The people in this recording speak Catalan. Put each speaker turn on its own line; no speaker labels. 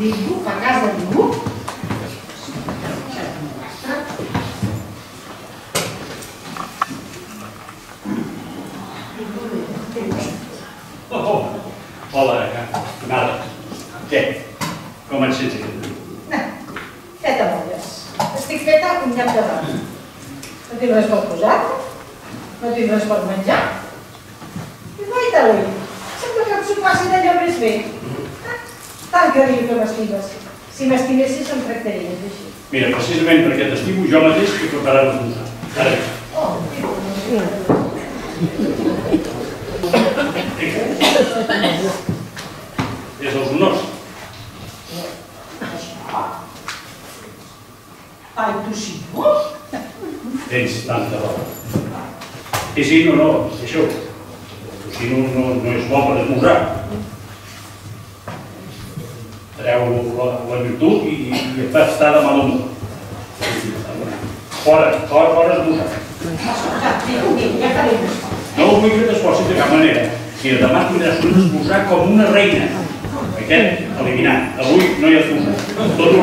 ningú fa cas de ningú.
Hola, Nada. Què? Com et sents?
Feta molles. Estic feta un nyap de dona. No tinc res per posar, no tinc res per menjar. I guaita avui. Sembla que em s'ho passi d'allò més bé. Tant que diu que m'estimes. Si m'estimessis em tractaries així.
Mira, precisament perquè t'estimo jo mateix que preparar l'esmorzar. Ara bé. És els honors.
Ai, tu sí, no?
Tens tanta raó. Sí, no, això. Si no és bo per esmorzar. Treu la virtut i et fa estar de mal humor. Fora esmorzar.
Ja faré un esforç.
No vull que t'esforcis de cap manera. Mira, demà tindràs un esmorzar com una reina. Aquest, eliminat. Avui no hi ha esmorzar. Tot ho